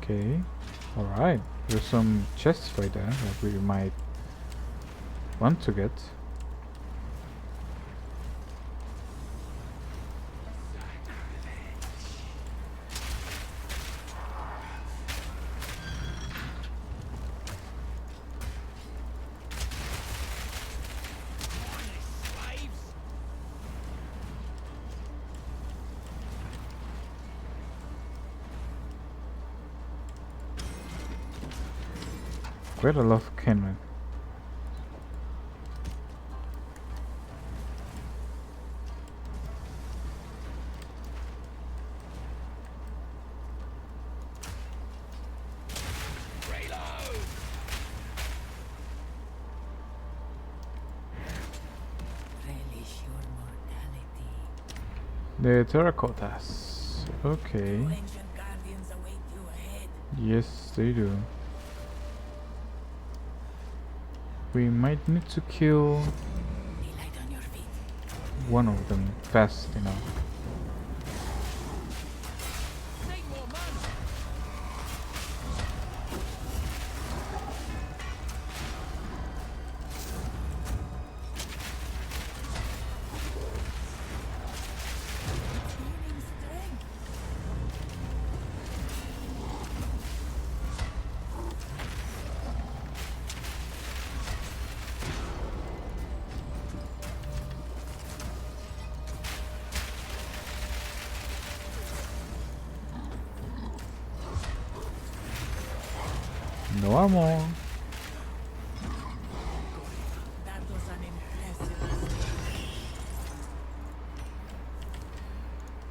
Okay, alright. There's some chests right there that we might want to get. Quite a lot of cannon. Relish your mortality. The terracottas. Okay. Ancient guardians await you ahead. Yes, they do. We might need to kill Be light on your feet. one of them fast enough. Feeling strength. No armor. That was an impressive.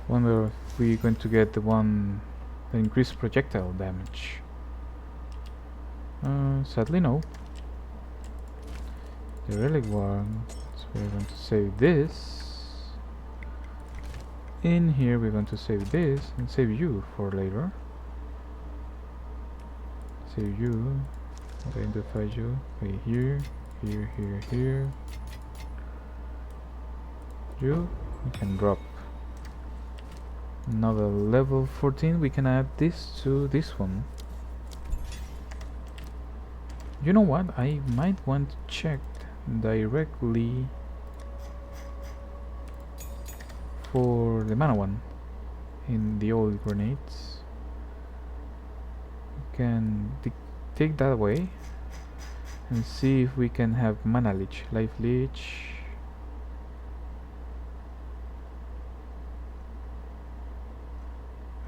Wonder if we're going to get the one that increased projectile damage. Sadly no. The relic one. So we're going to save this. In here we're going to save this and save you for later. Save you. Identify you. Okay, here, here, here, here. You can drop another level 14. We can add this to this one. You know what? I might want to check directly for the mana one in the old grenades. We can take that away and see if we can have mana leech, life leech.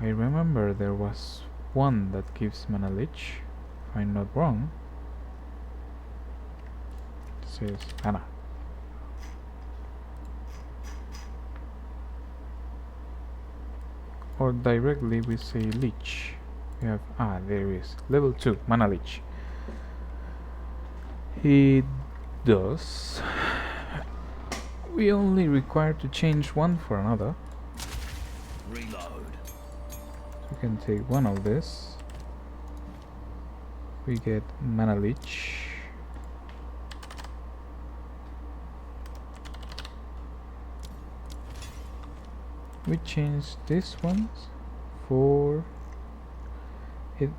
I remember there was one that gives mana leech, if I'm not wrong. It says mana. or directly we say leech. We have there is level 2 mana leech. It does. We only require to change one for another. Reload. We can take one of this. We get mana leech. We change this one for it.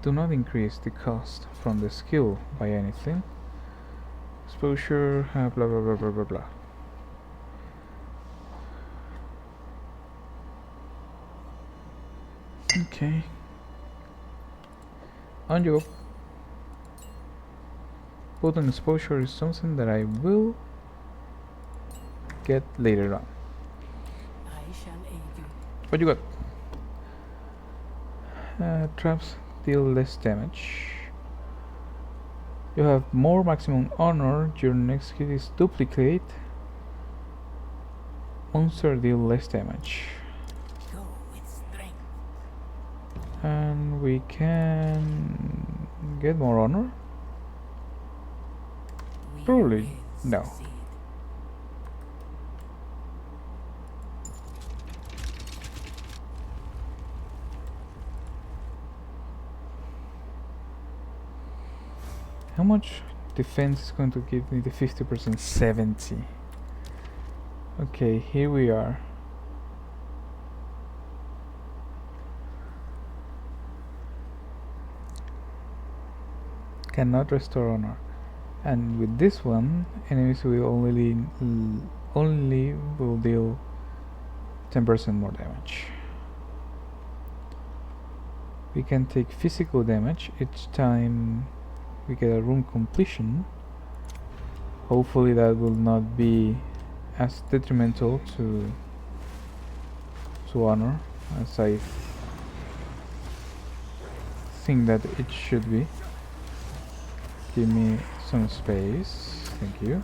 Do not increase the cost from the skill by anything. Exposure, blah blah blah blah blah blah. Okay. On you go. Potent exposure is something that I will get later on. I shall aid you. What you got? Traps deal less damage. You have more maximum honor. Your next skill is duplicate. Monster deal less damage. Go with strength. And we can get more honor. We Probably will no. succeed. How much defense is going to give me the 50%? 70. Okay, here we are. Cannot restore honor. And with this one, enemies will only will deal 10% more damage. We can take physical damage each time we get a room completion. Hopefully that will not be as detrimental to honor as I think that it should be. Give me some space, thank you.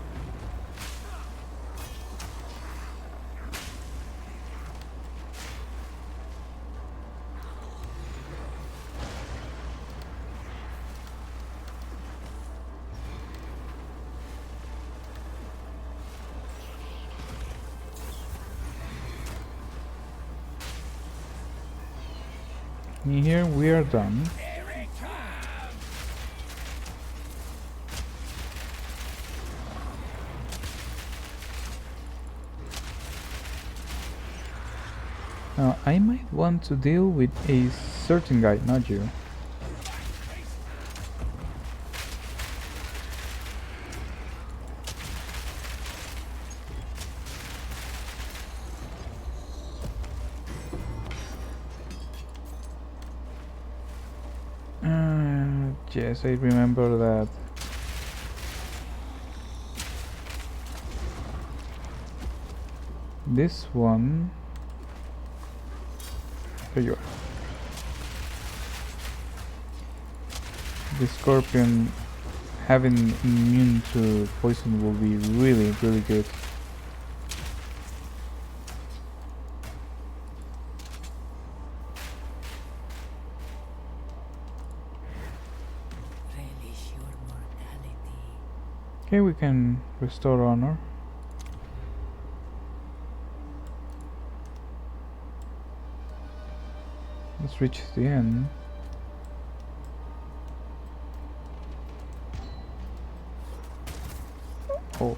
And here we are done. Now I might want to deal with a certain guy, not you. Yes, I remember that. This one. There you are. The scorpion having immune to poison will be really, really good. Relish your mortality. Okay, we can restore honor. Let's reach the end. Oh.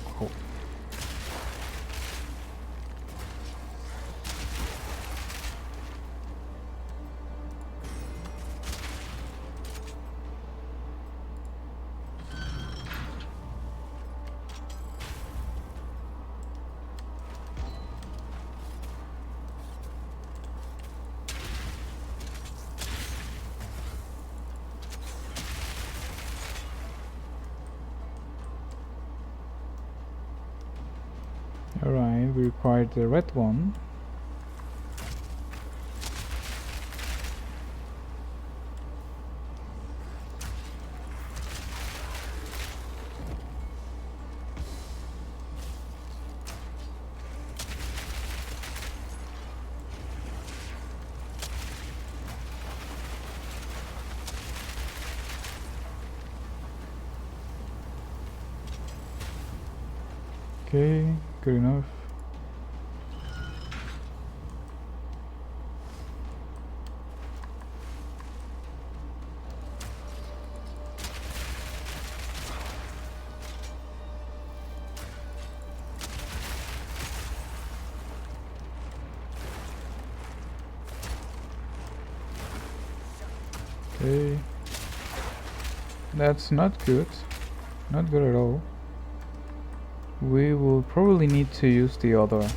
Alright, we require the red one. Okay, good enough. Okay. That's not good. Not good at all. We will probably need to use the other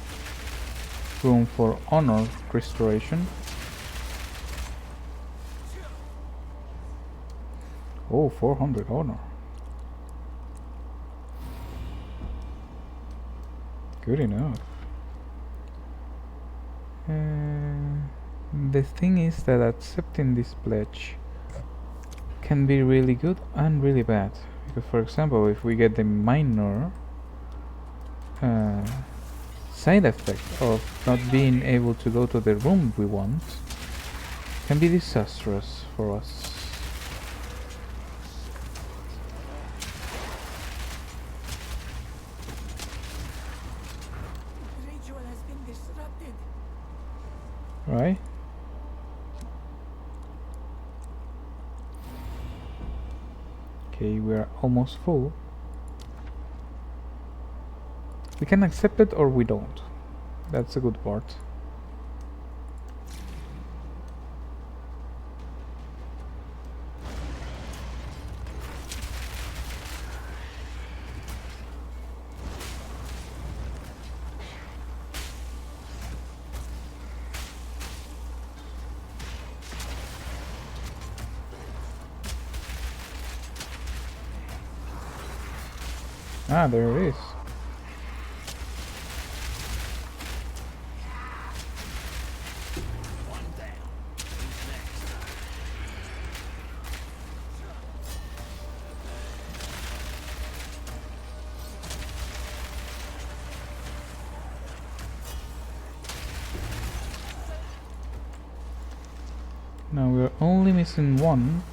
room for honor restoration. Oh, 400 honor. Good enough. The thing is that accepting this pledge can be really good and really bad. Because for example, if we get the minor side effect of not being able to go to the room we want, can be disastrous for us. The ritual has been disrupted. Right? Okay, we're almost full. We can accept it or we don't. That's a good part. Ah, there it is. Now we're only missing one.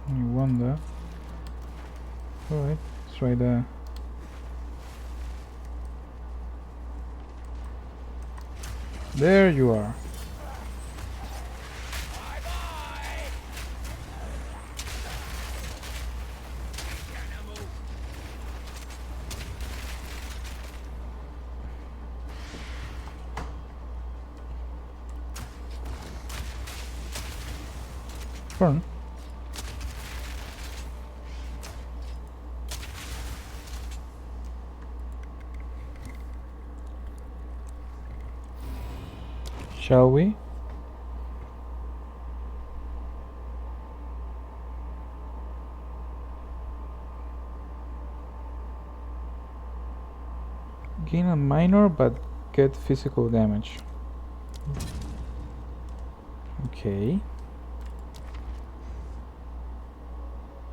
Only one there. Alright, let's try the... There you are. Burn. Shall we? Gain a minor but get physical damage. Okay.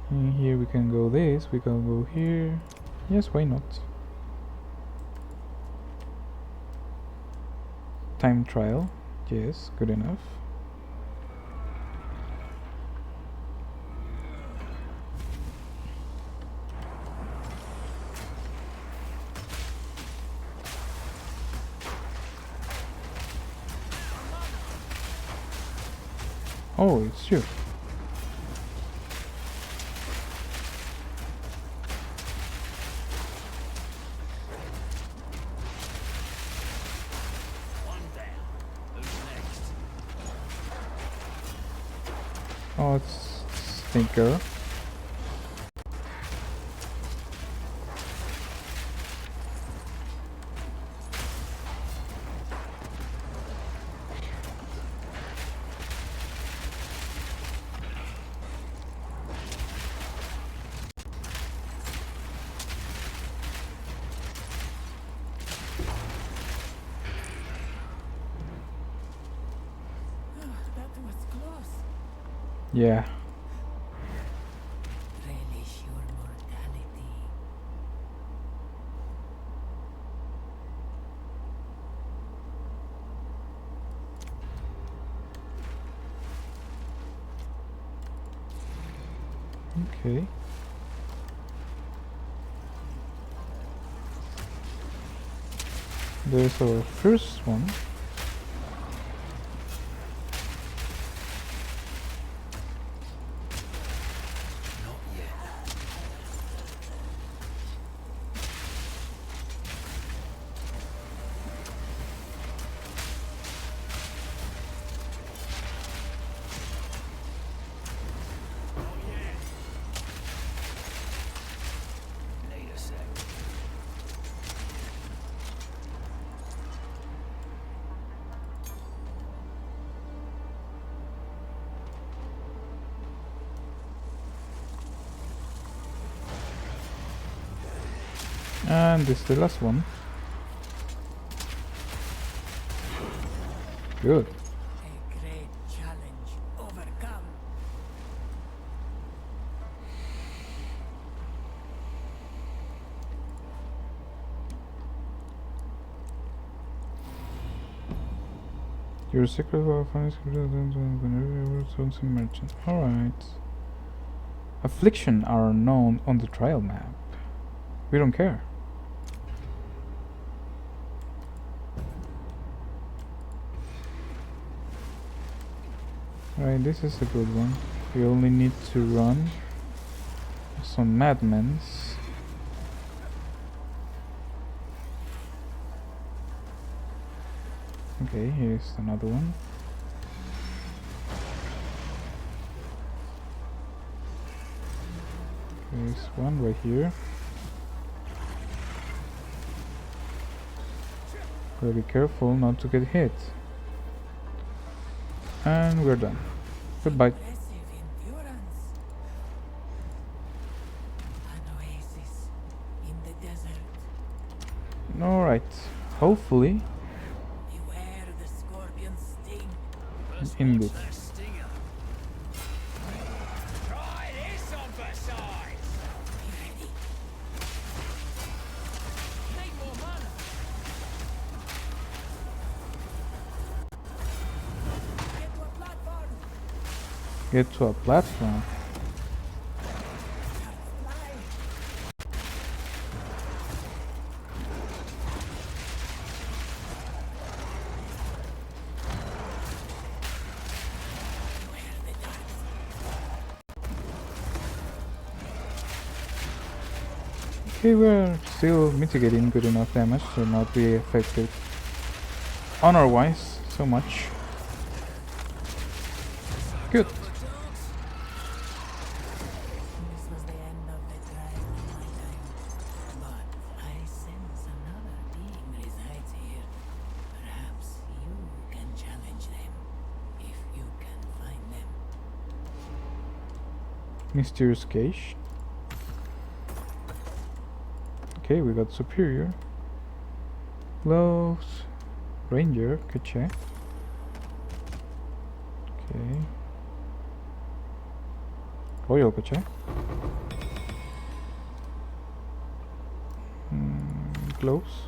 And here we can go this, we can go here. Yes, why not? Time trial. Yes, good enough. Oh, it's you. Oh, it's Stinker. That was close. Yeah. Relish your mortality. Okay. There's our first one. Not yet. Need a sec. And this is the last one. Good. A great challenge overcome. Your secret of finance something merchant. Alright. Affliction are known on the trial map. We don't care. Alright, this is a good one. We only need to run some madmen. Okay, here's another one. There's one right here. Gotta be careful not to get hit. And we're done. Goodbye. Impressive endurance. An oasis in the desert. Alright. Hopefully, Beware the scorpion sting. indeed. Try this on for size. Be ready. Need more mana. Get to a platform. Get to a platform. Fly. Beware the darts. Okay, we're still mitigating good enough damage to not be affected honor-wise so much. Good. This was the end of the trial in my time. But I sense another being resides here. Perhaps you can challenge them, if you can find them. Mysterious Gauge. Okay, we got Superior. Gloves. Ranger, good check. Okay. Royal, good check. Gloves.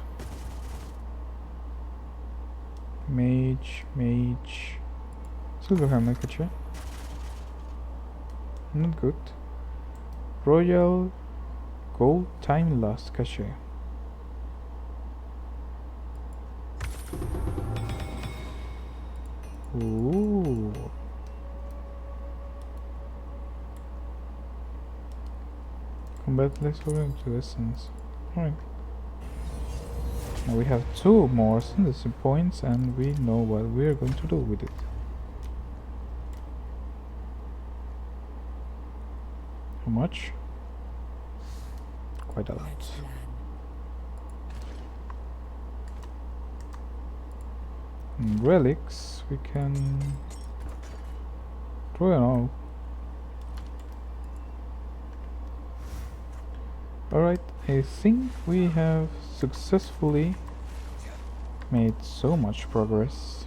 Mage. Silver helmet, good check. Not good. Royal. Gold time lost cachet. Ooh. Combat less over into essence. Alright. Now we have 2 more synthesis points and we know what we're going to do with it. How much? Quite a lot. Let's plan. Relics, we can throw it all. Alright, I think we have successfully made so much progress.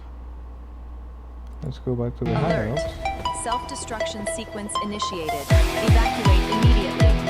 Let's go back to the hideout. Self-destruction sequence initiated. Evacuate immediately.